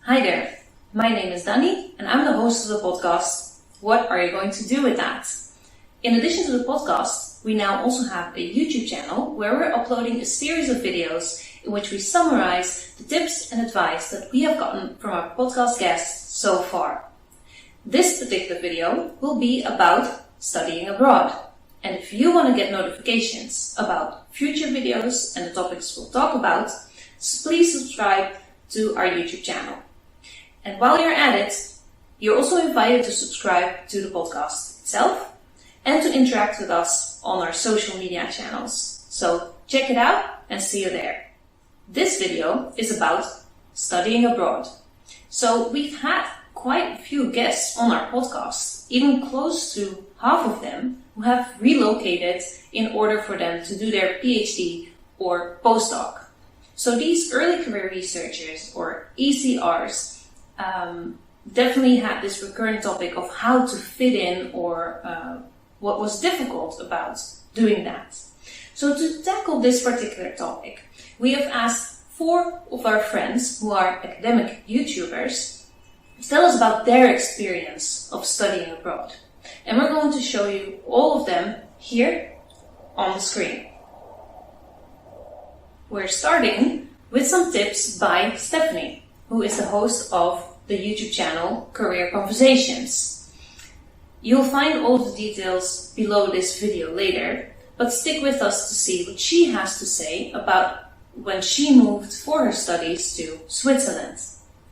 Hi there, my name is Danni and I'm the host of the podcast, What Are You Going to Do With That? In addition to the podcast, we now also have a YouTube channel where we're uploading a series of videos in which we summarize the tips and advice that we have gotten from our podcast guests so far. This particular video will be about studying abroad. And if you want to get notifications about future videos and the topics we'll talk about, please subscribe to our YouTube channel. And while you're at it, you're also invited to subscribe to the podcast itself and to interact with us on our social media channels. So check it out and see you there. This video is about studying abroad. So we've had quite a few guests on our podcast, even close to half of them who have relocated in order for them to do their PhD or postdoc. So these early career researchers, or ECRs, definitely had this recurring topic of how to fit in or what was difficult about doing that. So to tackle this particular topic, we have asked 4 of our friends who are academic YouTubers to tell us about their experience of studying abroad. And we're going to show you all of them here on the screen. We're starting with some tips by Stefanie, who is the host of the YouTube channel Career Conversations. You'll find all the details below this video later, but stick with us to see what she has to say about when she moved for her studies to Switzerland.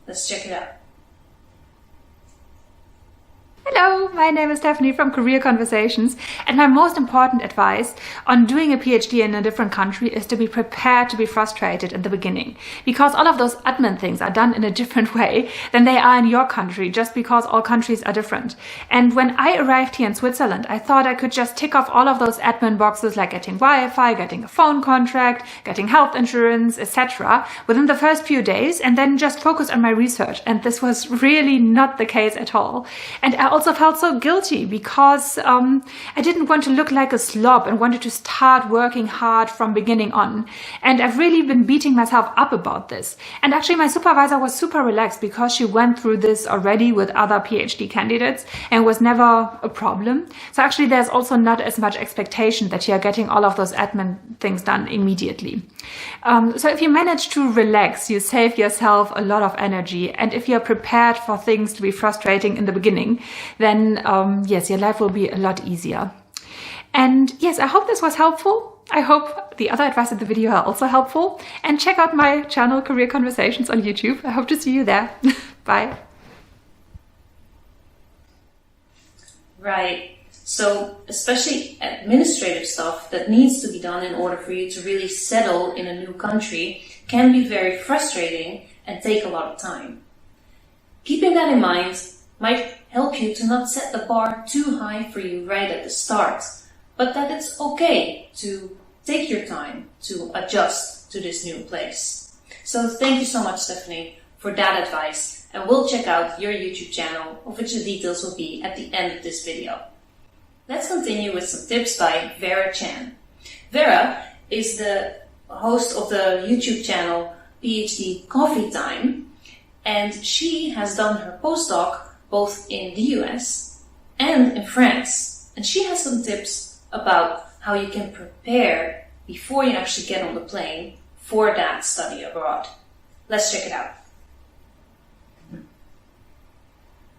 Let's check it out. Hello, my name is Stefanie from Career Conversations, and my most important advice on doing a PhD in a different country is to be prepared to be frustrated in the beginning, because all of those admin things are done in a different way than they are in your country, just because all countries are different. And when I arrived here in Switzerland, I thought I could just tick off all of those admin boxes like getting Wi-Fi, getting a phone contract, getting health insurance, etc. within the first few days, and then just focus on my research. And this was really not the case at all. And I also felt so guilty because I didn't want to look like a slob and wanted to start working hard from beginning on. And I've really been beating myself up about this. And actually my supervisor was super relaxed because she went through this already with other PhD candidates and was never a problem. So actually there's also not as much expectation that you're getting all of those admin things done immediately. So if you manage to relax, you save yourself a lot of energy. And if you're prepared for things to be frustrating in the beginning, then yes, your life will be a lot easier. And yes, I hope this was helpful. I hope the other advice in the video are also helpful. And check out my channel, Career Conversations on YouTube. I hope to see you there. Bye. Right. So especially administrative stuff that needs to be done in order for you to really settle in a new country can be very frustrating and take a lot of time. Keeping that in mind might help you to not set the bar too high for you right at the start, but that it's okay to take your time to adjust to this new place. So thank you so much, Stefanie, for that advice, and we'll check out your YouTube channel, of which the details will be at the end of this video. Let's continue with some tips by Vera Chan. Vera is the host of the YouTube channel PhDCoffeeTime, and she has done her postdoc both in the US and in France. And she has some tips about how you can prepare before you actually get on the plane for that study abroad. Let's check it out.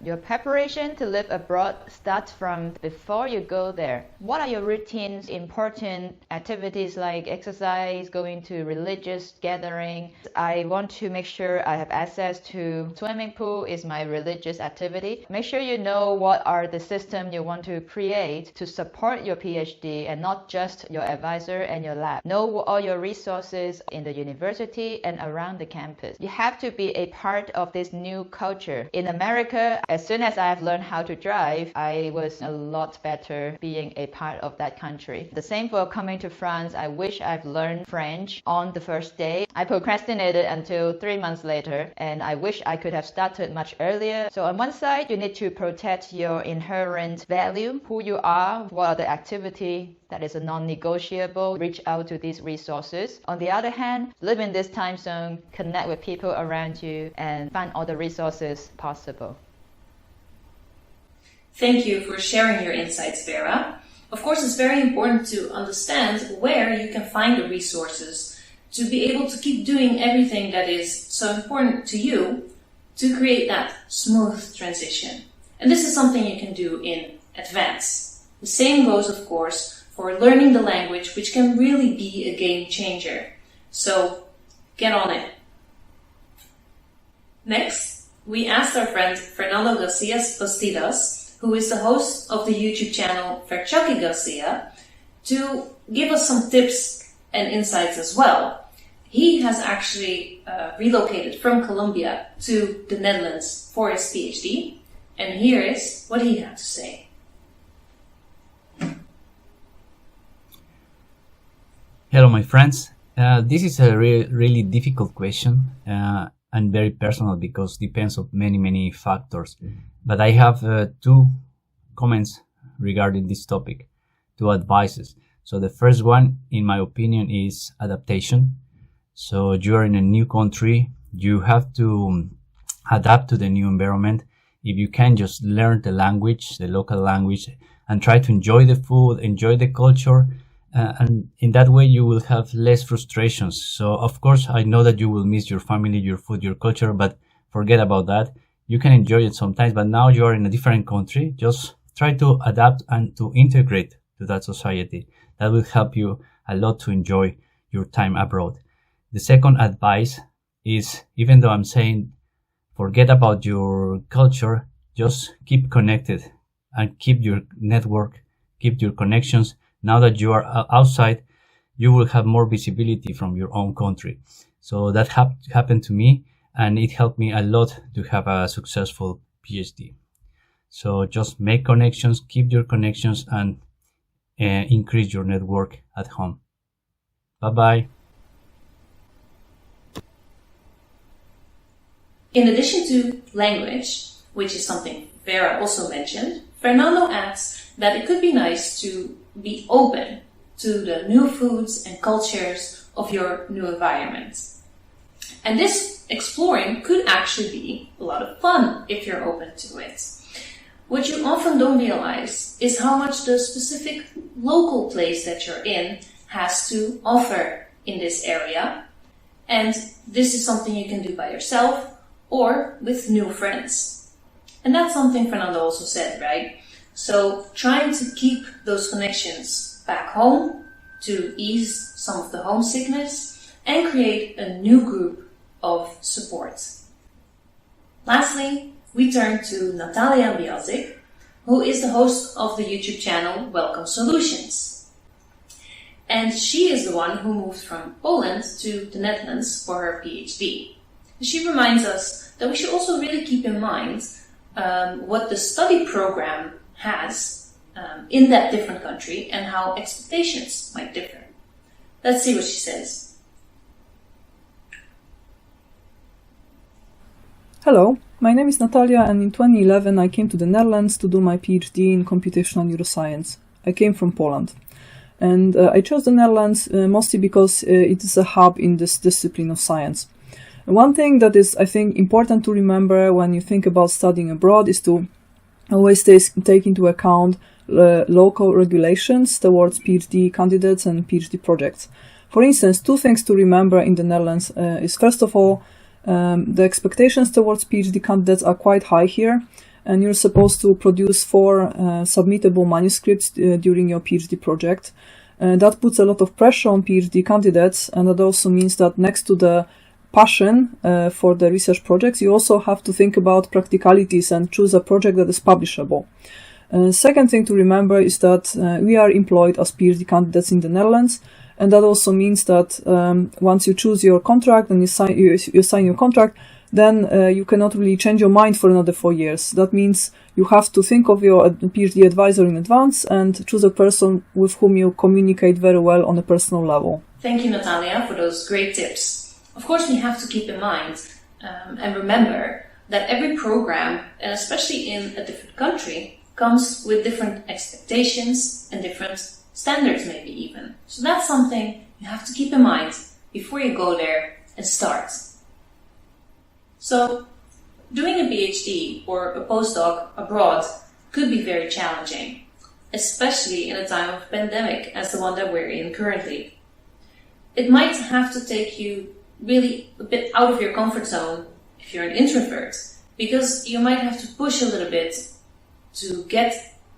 Your preparation to live abroad starts from before you go there. What are your routines, important activities like exercise, going to religious gathering? I want to make sure I have access to swimming pool is my religious activity. Make sure you know what are the systems you want to create to support your PhD and not just your advisor and your lab. Know all your resources in the university and around the campus. You have to be a part of this new culture. In America, as soon as I've learned how to drive, I was a lot better being a part of that country. The same for coming to France. I wish I've learned French on the first day. I procrastinated until 3 months later, and I wish I could have started much earlier. So on one side, you need to protect your inherent value, who you are, what are the activity that is a non-negotiable, reach out to these resources. On the other hand, live in this time zone, connect with people around you, and find all the resources possible. Thank you for sharing your insights, Vera. Of course, it's very important to understand where you can find the resources to be able to keep doing everything that is so important to you to create that smooth transition. And this is something you can do in advance. The same goes, of course, for learning the language, which can really be a game changer. So get on it. Next, we asked our friend Fernando García-Bastidas, who is the host of the YouTube channel ferchuckygarcia, to give us some tips and insights as well. He has actually relocated from Colombia to the Netherlands for his PhD, and here is what he had to say. Hello, my friends. This is a really difficult question and very personal because it depends on many factors. But I have two comments regarding this topic, two advices. So the first one, in my opinion, is adaptation. So you are in a new country, you have to adapt to the new environment. If you can, just learn the language, the local language, and try to enjoy the food, enjoy the culture. And in that way, you will have less frustrations. So, of course, I know that you will miss your family, your food, your culture, but forget about that. You can enjoy it sometimes, but now you are in a different country. Just try to adapt and to integrate to that society. That will help you a lot to enjoy your time abroad. The second advice is, even though I'm saying forget about your culture, just keep connected and keep your network, keep your connections. Now that you are outside, you will have more visibility from your own country. So that happened to me, and it helped me a lot to have a successful PhD. So just make connections, keep your connections, and increase your network at home. Bye-bye. In addition to language, which is something Vera also mentioned, Fernando adds that it could be nice to be open to the new foods and cultures of your new environment. And this exploring could actually be a lot of fun if you're open to it. What you often don't realize is how much the specific local place that you're in has to offer in this area. And this is something you can do by yourself or with new friends. And that's something Fernando also said, right? So trying to keep those connections back home to ease some of the homesickness and create a new group of support. Lastly, we turn to Natalia Bielczyk, who is the host of the YouTube channel Welcome Solutions. And she is the one who moved from Poland to the Netherlands for her PhD. She reminds us that we should also really keep in mind what the study program has in that different country and how expectations might differ. Let's see what she says. Hello, my name is Natalia, and in 2011 I came to the Netherlands to do my PhD in computational neuroscience. I came from Poland. And I chose the Netherlands mostly because it is a hub in this discipline of science. One thing that is, I think, important to remember when you think about studying abroad is to always take into account local regulations towards PhD candidates and PhD projects. For instance, two things to remember in the Netherlands is, first of all, the expectations towards PhD candidates are quite high here, and you're supposed to produce 4 submittable manuscripts during your PhD project. That puts a lot of pressure on PhD candidates, and that also means that next to the passion for the research projects, you also have to think about practicalities and choose a project that is publishable. Second thing to remember is that we are employed as PhD candidates in the Netherlands, and that also means that once you choose your contract and you sign your contract, then you cannot really change your mind for another 4 years. That means you have to think of your PhD advisor in advance and choose a person with whom you communicate very well on a personal level. Thank you, Natalia, for those great tips. Of course, we have to keep in mind and remember that every program, and especially in a different country, comes with different expectations and different standards maybe even. So that's something you have to keep in mind before you go there and start. So doing a PhD or a postdoc abroad could be very challenging, especially in a time of pandemic as the one that we're in currently. It might have to take you really a bit out of your comfort zone if you're an introvert, because you might have to push a little bit to get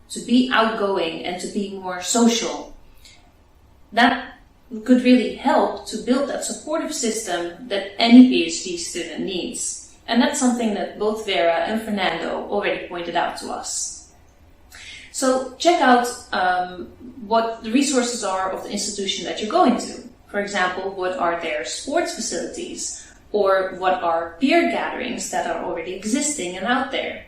to be outgoing and to be more social. That could really help to build that supportive system that any PhD student needs. And that's something that both Vera and Fernando already pointed out to us. So check out what the resources are of the institution that you're going to. For example, what are their sports facilities, or what are peer gatherings that are already existing and out there.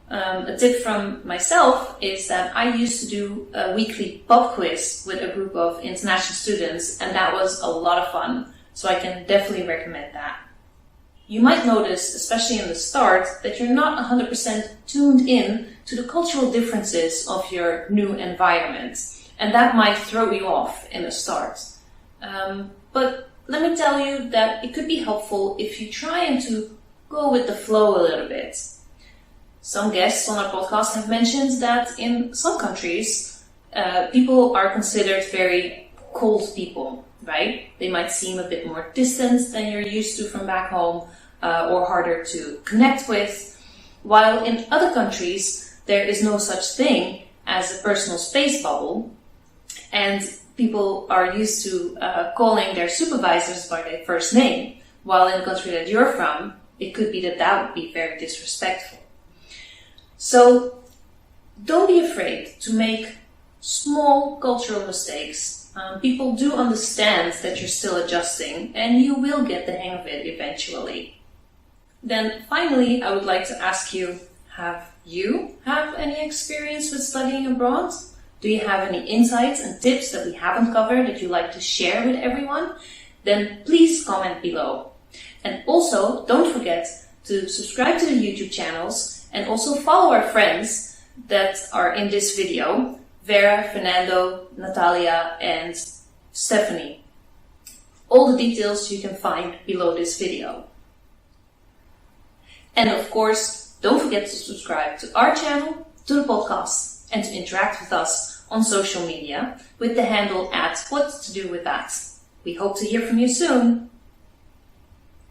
A tip from myself is that I used to do a weekly pub quiz with a group of international students, and that was a lot of fun, so I can definitely recommend that. You might notice, especially in the start, that you're not 100% tuned in to the cultural differences of your new environment, and that might throw you off in the start. But let me tell you that it could be helpful if you try to go with the flow a little bit. Some guests on our podcast have mentioned that in some countries, people are considered very cold people, right? They might seem a bit more distant than you're used to from back home, or harder to connect with, while in other countries, there is no such thing as a personal space bubble, and people are used to calling their supervisors by their first name, while in the country that you're from, it could be that that would be very disrespectful. So don't be afraid to make small cultural mistakes. People do understand that you're still adjusting, and you will get the hang of it eventually. Then finally, I would like to ask you, have you any experience with studying abroad? Do you have any insights and tips that we haven't covered that you'd like to share with everyone? Then please comment below. And also, don't forget to subscribe to the YouTube channels and also follow our friends that are in this video, Vera, Fernando, Natalia, and Stefanie. All the details you can find below this video. And of course, don't forget to subscribe to our channel, to the podcast, and to interact with us on social media with the handle @whattodowiththat. We hope to hear from you soon.